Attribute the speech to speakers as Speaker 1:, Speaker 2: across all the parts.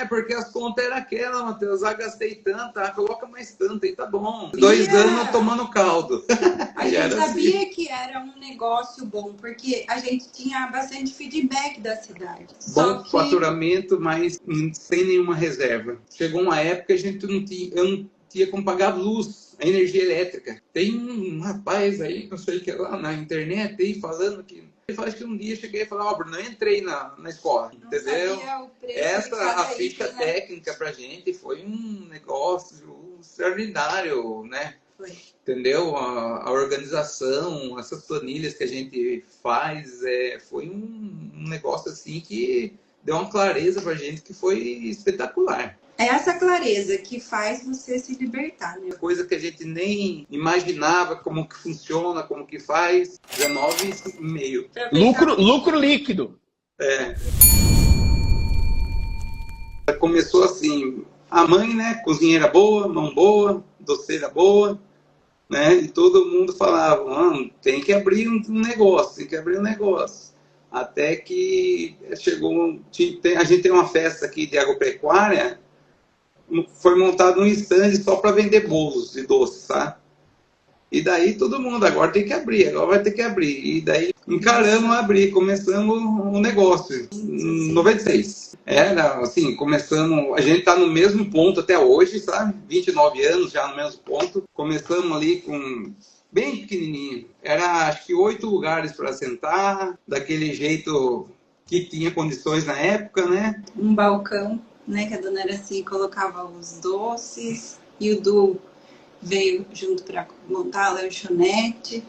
Speaker 1: porque as contas eram aquela, Matheus. Já gastei tanto, coloca mais tanto aí, tá bom. 2 anos tomando caldo.
Speaker 2: A gente sabia assim que era um negócio bom, porque a gente tinha bastante feedback da cidade.
Speaker 1: Bom faturamento, mas sem nenhuma reserva. Chegou uma época que a gente eu não tinha como pagar luz, a energia elétrica. Tem um rapaz aí, não sei o que lá, na internet aí, falando que... Ele fala que um dia eu cheguei e falei, Bruno, eu entrei na escola, não entendeu? Essa, a ficha técnica pra gente foi um negócio extraordinário, né?
Speaker 2: Foi.
Speaker 1: Entendeu? A organização, essas planilhas que a gente faz, foi um negócio assim que deu uma clareza pra gente que foi espetacular.
Speaker 2: É essa clareza que faz você se libertar, né?
Speaker 1: Coisa que a gente nem imaginava como que funciona, como que faz. 19,5.
Speaker 3: Lucro líquido.
Speaker 1: Começou assim, a mãe, né, cozinheira boa, mão boa, doceira boa, né, e todo mundo falava, tem que abrir um negócio, tem que abrir um negócio. Até que chegou, a gente tem uma festa aqui de agropecuária, foi montado um stand só para vender bolos e doces, tá? E daí todo mundo, agora tem que abrir, agora vai ter que abrir. E daí encaramos abrir, começamos um negócio, em 96. Era assim, começamos, a gente tá no mesmo ponto até hoje, sabe? 29 anos já no mesmo ponto. Começamos ali com bem pequenininho. Era acho que 8 lugares para sentar, daquele jeito que tinha condições na época, né?
Speaker 2: Um balcão, né, que a dona Araci colocava os doces e o Du veio junto para montar a lanchonete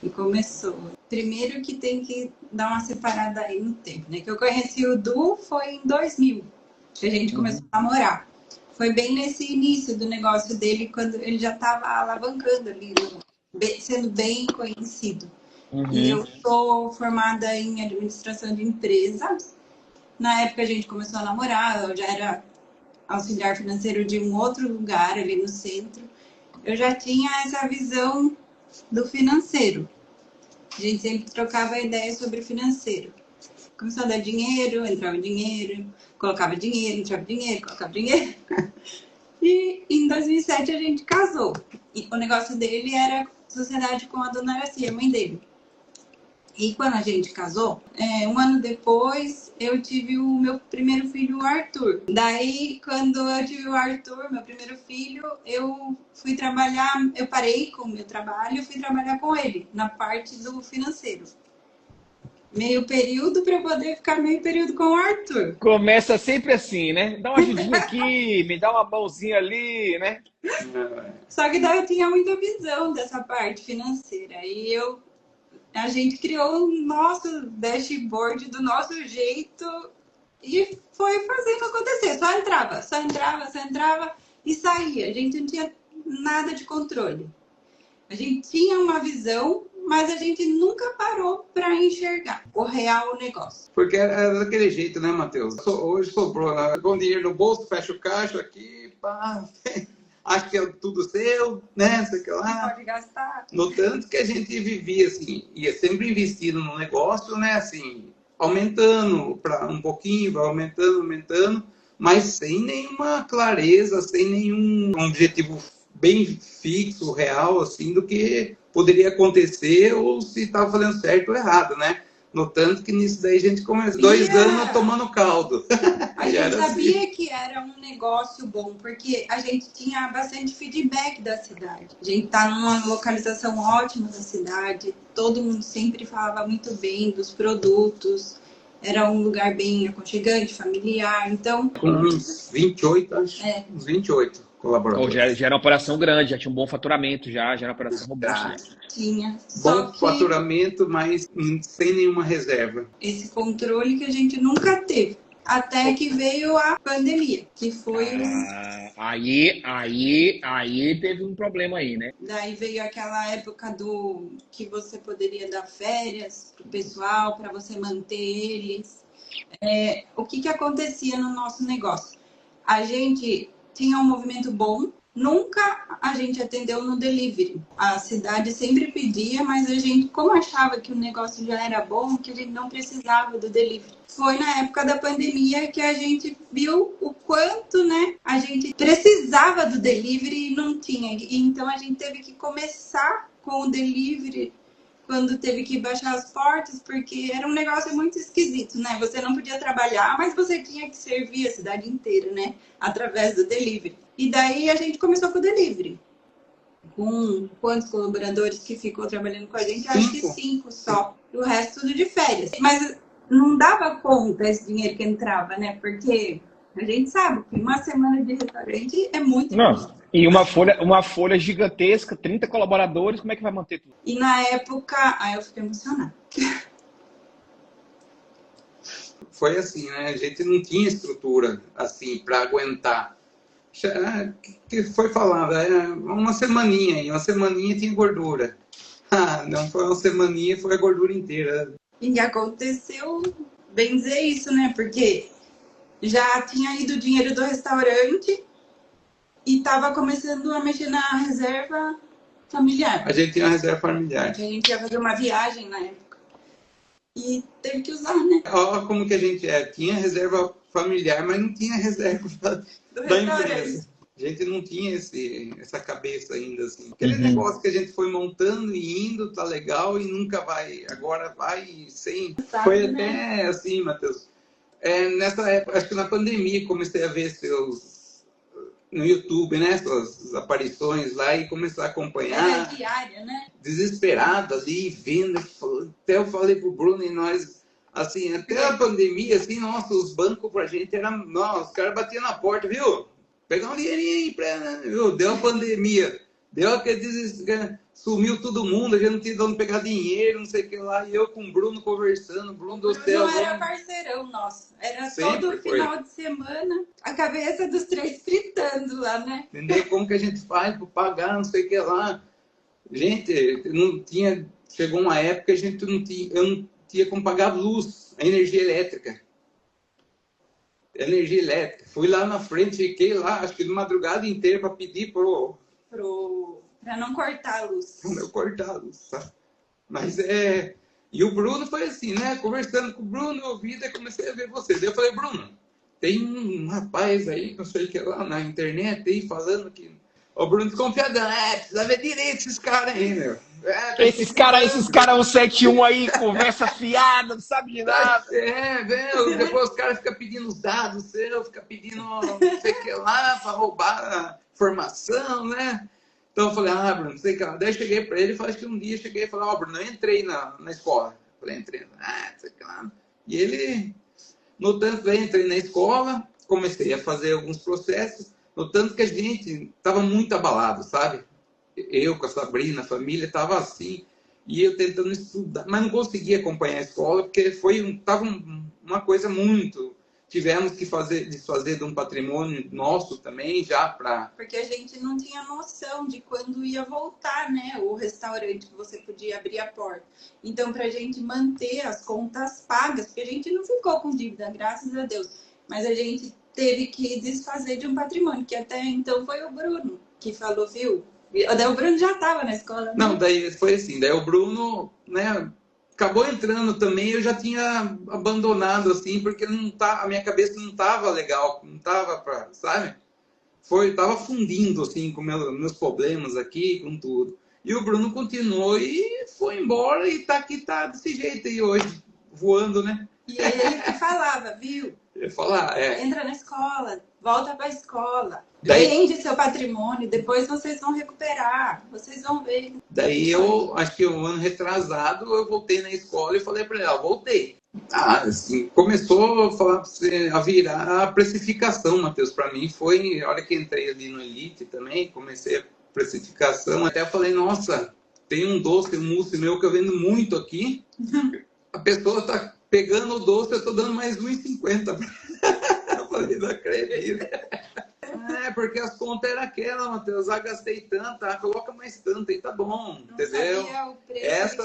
Speaker 2: e começou. Primeiro que tem que dar uma separada aí no tempo, né? Que eu conheci o Du foi em 2000, que a gente começou a namorar. Foi bem nesse início do negócio dele, quando ele já estava alavancando ali, sendo bem conhecido. E eu sou formada em administração de empresas. Na época a gente começou a namorar, eu já era auxiliar financeiro de um outro lugar ali no centro. Eu já tinha essa visão do financeiro. A gente sempre trocava ideias sobre financeiro. Começou a dar dinheiro, entrava dinheiro, colocava dinheiro, entrava dinheiro, colocava dinheiro. E em 2007 a gente casou. E o negócio dele era sociedade com a dona Araci, a mãe dele. E quando a gente casou, um ano depois, eu tive o meu primeiro filho, o Arthur. Daí, quando eu tive o Arthur, meu primeiro filho, eu fui trabalhar, eu parei com o meu trabalho e fui trabalhar com ele, na parte do financeiro. Meio período para poder ficar meio período com o Arthur.
Speaker 3: Começa sempre assim, né? Dá uma ajudinha aqui, me dá uma mãozinha ali, né?
Speaker 2: Só que daí eu tinha muita visão dessa parte financeira. E a gente criou o nosso dashboard do nosso jeito e foi fazendo acontecer. Só entrava e saía. A gente não tinha nada de controle. A gente tinha uma visão, mas a gente nunca parou para enxergar o real negócio.
Speaker 1: Porque era daquele jeito, né, Matheus? Hoje sobrou, com dinheiro no bolso, fecha o caixa aqui, pá... Acho que é tudo seu, né? Sei que lá.
Speaker 2: Pode gastar.
Speaker 1: No tanto que a gente vivia assim, ia sempre investindo no negócio, né? Assim, aumentando para um pouquinho, vai aumentando, mas sem nenhuma clareza, sem nenhum objetivo bem fixo, real, assim, do que poderia acontecer ou se estava fazendo certo ou errado, né? No tanto que nisso daí a gente começou 2 anos tomando caldo.
Speaker 2: A gente sabia que era um negócio bom, porque a gente tinha bastante feedback da cidade. A gente tá numa localização ótima da cidade, todo mundo sempre falava muito bem dos produtos, era um lugar bem aconchegante, familiar, então...
Speaker 1: Com uns 28, acho. Uns 28 colaboradores.
Speaker 3: Já era uma operação grande, já tinha um bom faturamento, já era uma operação robusta.
Speaker 2: Tinha.
Speaker 1: Bom faturamento, mas sem nenhuma reserva.
Speaker 2: Esse controle que a gente nunca teve. Até que veio a pandemia, que foi...
Speaker 3: Aí teve um problema aí, né?
Speaker 2: Daí veio aquela época que você poderia dar férias pro pessoal, para você manter eles. O que acontecia no nosso negócio? A gente tinha um movimento bom, nunca a gente atendeu no delivery. A cidade sempre pedia, mas a gente, como achava que o negócio já era bom, que a gente não precisava do delivery. Foi na época da pandemia que a gente viu o quanto, né, a gente precisava do delivery e não tinha. E então a gente teve que começar com o delivery quando teve que baixar as portas, porque era um negócio muito esquisito, né? Você não podia trabalhar, mas você tinha que servir a cidade inteira, né? Através do delivery. E daí a gente começou com o delivery. Com quantos colaboradores que ficou trabalhando com a gente? Acho que 5 só. O resto tudo de férias. Mas não dava conta esse dinheiro que entrava, né? Porque a gente sabe que uma semana de restaurante é muito difícil.
Speaker 3: E uma folha gigantesca, 30 colaboradores, como é que vai manter tudo?
Speaker 2: E na época, aí eu fiquei emocionada.
Speaker 1: Foi assim, né? A gente não tinha estrutura assim para aguentar. Que foi falado, uma semaninha tinha gordura. Não foi uma semaninha, foi a gordura inteira.
Speaker 2: E aconteceu, bem dizer isso, né? Porque já tinha ido o dinheiro do restaurante e estava começando a mexer na reserva familiar.
Speaker 1: A gente tinha uma reserva familiar.
Speaker 2: A gente ia fazer uma viagem na época. E teve que usar, né?
Speaker 1: Olha como que a gente tinha reserva familiar, mas não tinha reserva da empresa. A gente não tinha essa cabeça ainda, assim. Aquele negócio que a gente foi montando e indo, tá legal, e nunca vai, agora vai sem.
Speaker 2: Sabe,
Speaker 1: foi
Speaker 2: né?
Speaker 1: até assim, Matheus. Nessa época, acho que na pandemia, comecei a ver no YouTube, né, suas aparições lá e começar a acompanhar.
Speaker 2: Era diária, né?
Speaker 1: Desesperado ali, vendo. Até eu falei pro Bruno e nós, assim, até a pandemia, assim, nossa, os bancos pra gente eram, nossa, os caras batiam na porta, viu? Pegar um dinheirinho aí, viu? Deu a pandemia, deu aquele desespero, sumiu todo mundo, a gente não tinha de onde pegar dinheiro, não sei o que lá, e eu com o Bruno conversando, Bruno do céu.
Speaker 2: Não era parceirão nosso, era
Speaker 1: Sempre
Speaker 2: todo final de semana, a cabeça dos três fritando lá, né?
Speaker 1: Entender como que a gente faz para pagar, não sei o que lá. Gente, não tinha, chegou uma época que a gente eu não tinha como pagar luz, a energia elétrica. Energia elétrica. Fui lá na frente, fiquei lá, acho que de madrugada inteira para pedir
Speaker 2: para não cortar a luz.
Speaker 1: Para não cortar a luz, sabe? Mas e o Bruno foi assim, né? Conversando com o Bruno, eu ouvi, daí comecei a ver você. Daí eu falei, Bruno, tem um rapaz aí, não sei o que lá na internet, aí falando que. O Bruno desconfiadão, precisa ver direito esses caras aí, meu.
Speaker 3: Esses caras 171 aí, conversa fiada, não sabe de nada.
Speaker 1: Depois os caras ficam pedindo os dados seus, ficam pedindo não sei o que lá, para roubar a formação, né? Então eu falei, Bruno, não sei o que lá. Daí eu cheguei para ele, acho que um dia eu cheguei e falei, Bruno, eu entrei na escola. Falei, entrei, não sei o que lá. E ele, no tanto, entrei na escola, comecei a fazer alguns processos. No tanto que a gente estava muito abalado, sabe? Eu com a Sabrina, a família, estava assim. E eu tentando estudar, mas não conseguia acompanhar a escola, porque estava uma coisa muito... Tivemos que desfazer de um patrimônio nosso também, já para...
Speaker 2: Porque a gente não tinha noção de quando ia voltar, né? O restaurante que você podia abrir a porta. Então, para a gente manter as contas pagas, porque a gente não ficou com dívida, graças a Deus. Mas a gente teve que desfazer de um patrimônio, que até então foi o Bruno que falou, viu? Daí o Bruno já estava na escola, né?
Speaker 1: Não, daí foi assim, daí o Bruno, né, acabou entrando também, eu já tinha abandonado, assim, porque a minha cabeça não estava legal, não estava sabe? Estava fundindo, assim, com meus problemas aqui, com tudo. E o Bruno continuou e foi embora e tá desse jeito aí hoje, voando, né?
Speaker 2: E ele que falava, viu?
Speaker 1: Eu falar,
Speaker 2: entra na escola, volta para a escola, vende seu patrimônio, depois vocês vão recuperar, vocês vão ver.
Speaker 1: Daí eu, acho que um ano retrasado, eu voltei na escola e falei para ela, voltei. Assim, começou a virar a precificação, Matheus, para mim foi, a hora que entrei ali no Elite também, comecei a precificação, até eu falei, nossa, tem um doce, um mousse meu que eu vendo muito aqui, a pessoa tá pegando o doce, eu tô dando mais R$1,50. Eu falei, não acredito. Porque as contas eram aquelas, Matheus. Gastei tanto, coloca mais tanto aí, tá bom, não entendeu?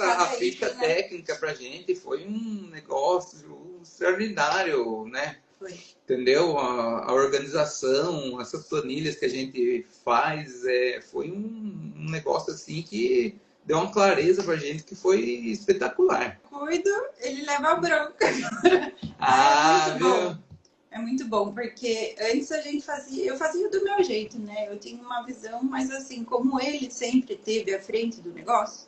Speaker 1: A ficha técnica pra gente foi um negócio extraordinário, né?
Speaker 2: Foi.
Speaker 1: Entendeu? A organização, essas planilhas que a gente faz, foi um negócio assim que deu uma clareza pra gente que foi espetacular.
Speaker 2: Cuido, ele leva a bronca.
Speaker 1: Viu?
Speaker 2: É muito bom, porque antes eu fazia do meu jeito, né? Eu tinha uma visão, mas assim, como ele sempre teve à frente do negócio,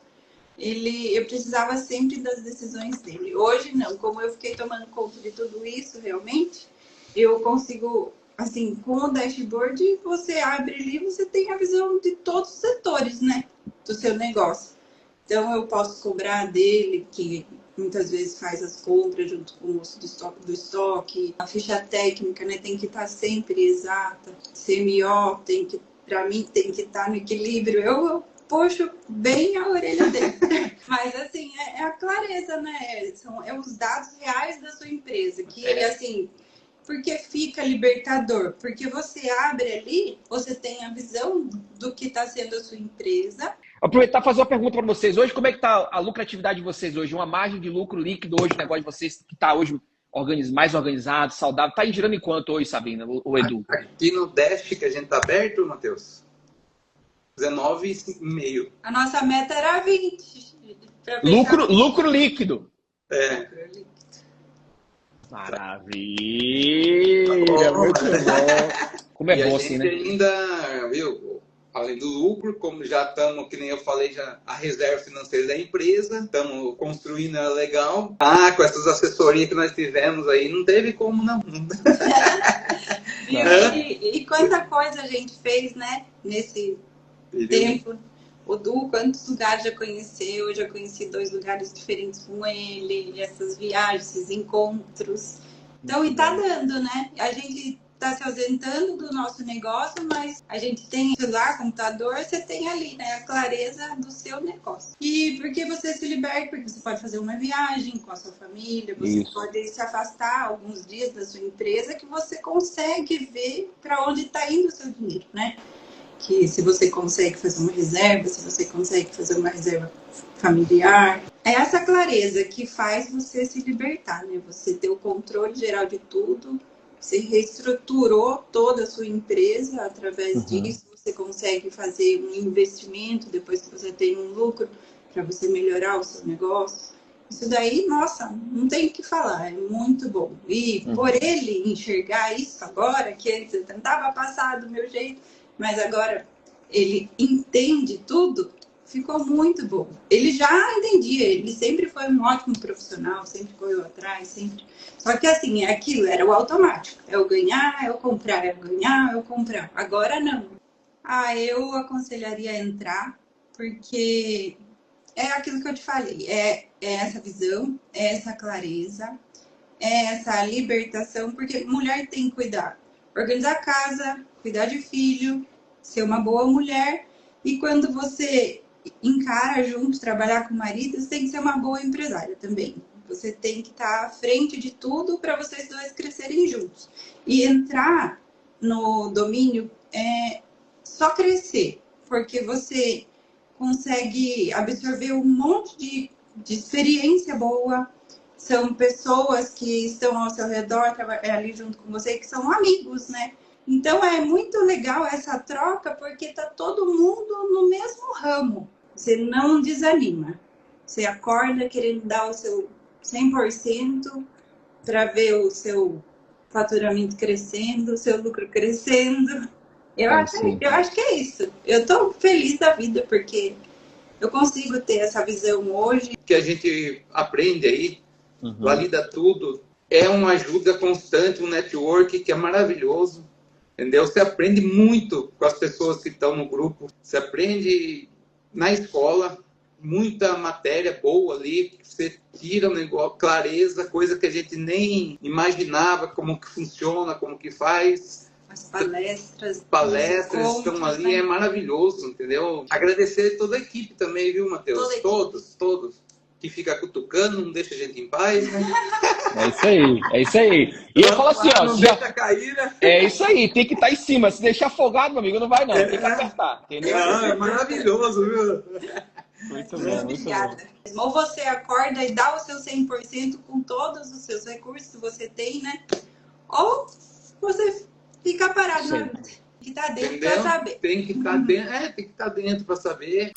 Speaker 2: eu precisava sempre das decisões dele. Hoje não, como eu fiquei tomando conta de tudo isso realmente, eu consigo, assim, com o dashboard, você abre ali, você tem a visão de todos os setores, né, do seu negócio. Então eu posso cobrar dele, que muitas vezes faz as compras junto com o moço do estoque, a ficha técnica, né, tem que estar sempre exata, CMO tem que, para mim, tem que estar no equilíbrio. Eu puxo bem a orelha dele. Mas, assim, é a clareza, né? É os dados reais da sua empresa. Que, assim, porque fica libertador? Porque você abre ali, você tem a visão do que está sendo a sua empresa.
Speaker 3: Aproveitar e fazer uma pergunta para vocês. Hoje, como é que está a lucratividade de vocês hoje? Uma margem de lucro líquido hoje, o negócio de vocês que está hoje mais organizado, saudável. Está girando em quanto hoje, Sabina, o Edu?
Speaker 1: Aqui no Dash que a gente está aberto, Matheus, 19,5.
Speaker 2: A nossa meta era 20.
Speaker 3: Lucro líquido.
Speaker 1: Maravilha!
Speaker 3: Muito bom. Como é bom assim, né?
Speaker 1: Ainda, viu, além do lucro, como já estamos, que nem eu falei, já a reserva financeira da empresa, estamos construindo ela legal. Com essas assessorias que nós tivemos aí, não teve como não.
Speaker 2: E quanta coisa a gente fez, né, nesse tempo. O Du, quantos lugares já conheceu? Eu já conheci 2 lugares diferentes com ele, essas viagens, esses encontros. Então, e tá dando, né? A gente tá se ausentando do nosso negócio, mas a gente tem celular, computador, você tem ali, né, a clareza do seu negócio. E porque você se liberta, porque você pode fazer uma viagem com a sua família, você pode se afastar alguns dias da sua empresa, que você consegue ver para onde está indo o seu dinheiro, né? Que se você consegue fazer uma reserva, se você consegue fazer uma reserva familiar. É essa clareza que faz você se libertar, né? Você ter o controle geral de tudo, você reestruturou toda a sua empresa através disso, você consegue fazer um investimento depois que você tem um lucro para você melhorar o seu negócio. Isso daí, nossa, não tem o que falar, é muito bom. E por ele enxergar isso agora, que antes eu tentava passar do meu jeito, mas agora ele entende tudo, ficou muito bom. Ele já entendia, ele sempre foi um ótimo profissional, sempre correu atrás, sempre. Só que assim, aquilo era o automático. É eu ganhar, é eu comprar, é eu ganhar, é eu comprar. Agora não. Eu aconselharia a entrar, porque é aquilo que eu te falei, é essa visão, é essa clareza, é essa libertação, porque mulher tem que cuidar, organizar a casa, cuidar de filho, ser uma boa mulher, e quando você encara junto, trabalhar com o marido, você tem que ser uma boa empresária também. Você tem que estar à frente de tudo para vocês dois crescerem juntos. E entrar no domínio é só crescer, porque você consegue absorver um monte de experiência boa. São pessoas que estão ao seu redor, ali junto com você, que são amigos, né? Então é muito legal essa troca, porque tá todo mundo no mesmo ramo. Você não desanima. Você acorda querendo dar o seu 100% para ver o seu faturamento crescendo, o seu lucro crescendo. Eu acho que é isso. Eu tô feliz da vida, porque eu consigo ter essa visão hoje.
Speaker 1: Que a gente aprende aí, valida tudo, é uma ajuda constante, um network que é maravilhoso, entendeu? Você aprende muito com as pessoas que estão no grupo, você aprende na escola, muita matéria boa ali, que você tira um negócio, clareza, coisa que a gente nem imaginava como que funciona, como que faz.
Speaker 2: As palestras
Speaker 1: estão ali, né? É maravilhoso, entendeu? Agradecer toda a equipe também, viu, Matheus? Todos que fica cutucando, não deixa a gente em paz, né?
Speaker 3: É isso aí. E eu falo assim, ó,
Speaker 1: não deixa cair, né?
Speaker 3: É isso aí, tem que estar em cima. Se deixar afogado, meu amigo, não vai não, tem que apertar, entendeu?
Speaker 1: É maravilhoso, viu?
Speaker 3: Muito bom,
Speaker 2: obrigada. Ou você acorda e dá o seu 100% com todos os seus recursos que você tem, né? Ou você fica parado na vida. Tem que estar dentro para saber.
Speaker 1: Tem que estar dentro, tem que estar dentro para saber.